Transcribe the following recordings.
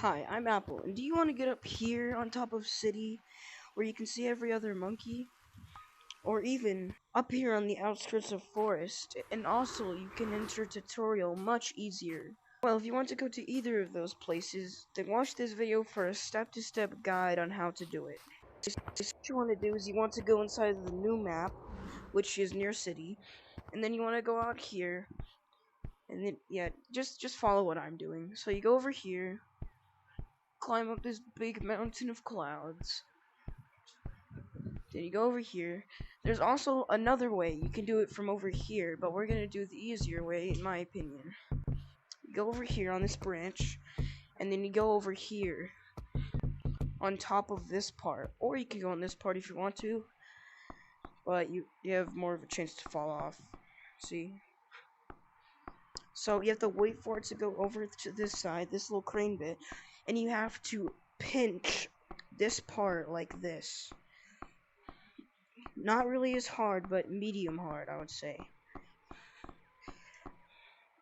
Hi, I'm Apple, and do you want to get up here on top of City where you can see every other monkey? Or even up here on the outskirts of Forest, and also you can enter tutorial much easier. Well, if you want to go to either of those places, then watch this video for a step-to-step guide on how to do it. What you want to do is you want to go inside of the new map, which is near City, and then you want to go out here, and then, yeah, just follow what I'm doing. So you go over here, climb up this big mountain of clouds. Then you go over here. There's also another way. You can do it from over here, but we're gonna do the easier way, in my opinion. You go over here on this branch, and then you go over here on top of this part. Or you can go on this part if you want to, but you have more of a chance to fall off. See? So you have to wait for it to go over to this side, this little crane bit, and you have to pinch this part like this. Not really as hard, but medium hard, I would say.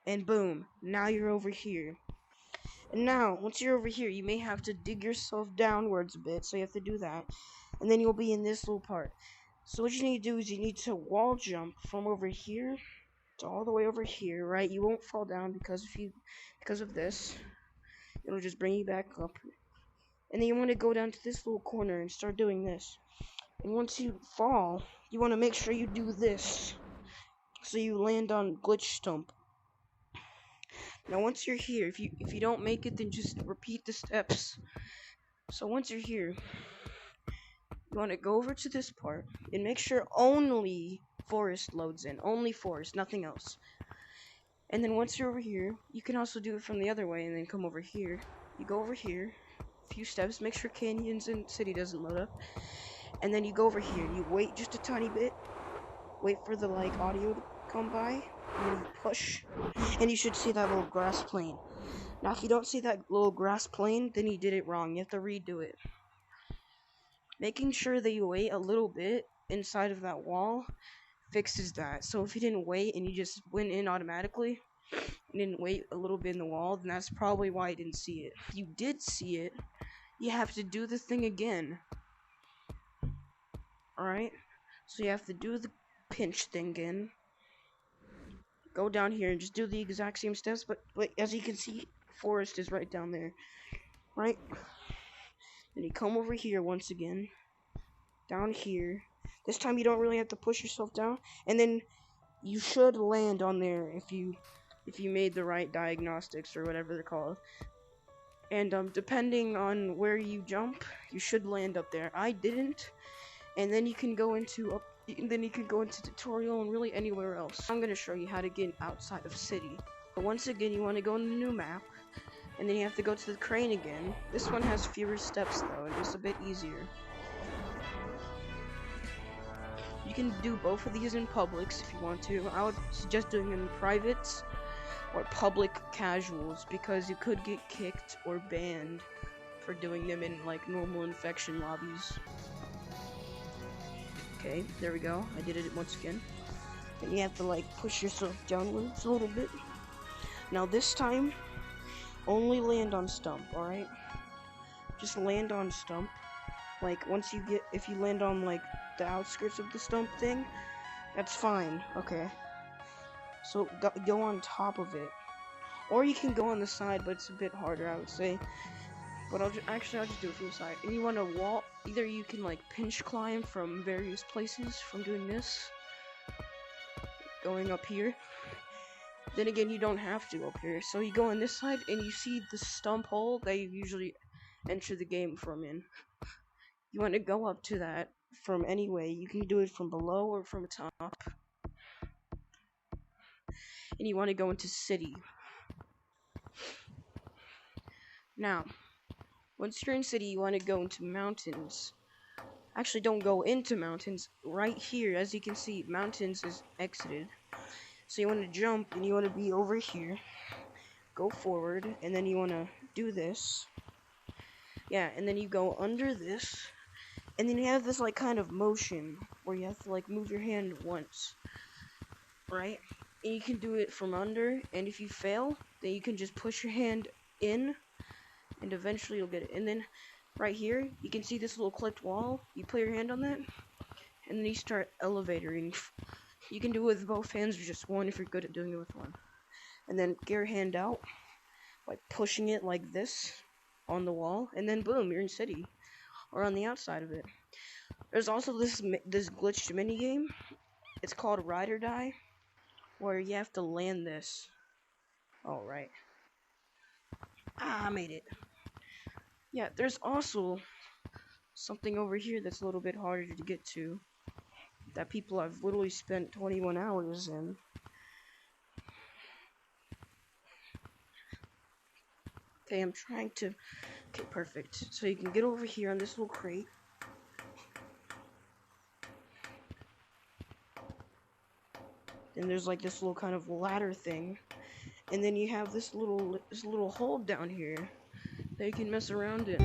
And boom, now you're over here. And now, once you're over here, you may have to dig yourself downwards a bit, so you have to do that. And then you'll be in this little part. So what you need to do is you need to wall jump from over here to all the way over here, right? You won't fall down because of this. It'll just bring you back up. And then you want to go down to this little corner and start doing this. And once you fall, you want to make sure you do this, so you land on glitch stump. Now once you're here, if you don't make it, then just repeat the steps. So once you're here, you want to go over to this part and make sure only Forest loads in. Only Forest, nothing else. And then once you're over here, you can also do it from the other way and then come over here. You go over here, a few steps, make sure Canyons and City doesn't load up. And then you go over here, you wait just a tiny bit, wait for the audio to come by, and then you push, and you should see that little grass plane. Now if you don't see that little grass plane, then you did it wrong. You have to redo it. Making sure that you wait a little bit inside of that wall fixes that. So if you didn't wait and you just went in automatically, and didn't wait a little bit in the wall, then that's probably why you didn't see it. If you did see it, you have to do the thing again. Alright? So you have to do the pinch thing again. Go down here and just do the exact same steps, but as you can see, Forest is right down there. Right? Then you come over here once again. Down here. This time you don't really have to push yourself down. And then you should land on there if you made the right diagnostics or whatever they're called. And depending on where you jump, you should land up there. I didn't. And then you can go into tutorial and really anywhere else. I'm gonna show you how to get outside of City. But once again, you want to go in the new map, and then you have to go to the crane again. This one has fewer steps though, and it's a bit easier. You can do both of these in publics if you want to. I would suggest doing them in privates or public casuals, because you could get kicked or banned for doing them in normal infection lobbies. Okay, there we go. I did it once again. And you have to push yourself downwards a little bit. Now this time, only land on stump, alright? Just land on stump. If you land on the outskirts of the stump thing, that's fine, okay. So go on top of it. Or you can go on the side, but it's a bit harder, I would say. But I'll just do it from the side. And you want to wall, either you can pinch climb from various places from doing this, going up here. Then again, you don't have to up here. So you go on this side, and you see the stump hole that you usually enter the game from in. You want to go up to that from any way. You can do it from below or from the top. And you want to go into City. Now, once you're in City, you want to go into Mountains. Actually, don't go into Mountains. Right here, as you can see, Mountains is exited. So you want to jump, and you want to be over here. Go forward, and then you want to do this. Yeah, and then you go under this. And then you have this kind of motion where you have to move your hand once. Right? And you can do it from under, and if you fail, then you can just push your hand in, and eventually you'll get it. And then right here, you can see this little clicked wall. You put your hand on that, and then you start elevatoring. You can do it with both hands or just one if you're good at doing it with one. And then get your hand out by pushing it like this on the wall, and then boom, you're in city, or on the outside of it. There's also this glitched mini game. It's called Ride or Die, where you have to land this. All right. I made it. Yeah, there's also something over here that's a little bit harder to get to, that people have literally spent 21 hours in. Okay, I'm trying to... Okay, perfect. So you can get over here on this little crate. Then there's like this little kind of ladder thing. And then you have this little hole down here that you can mess around in.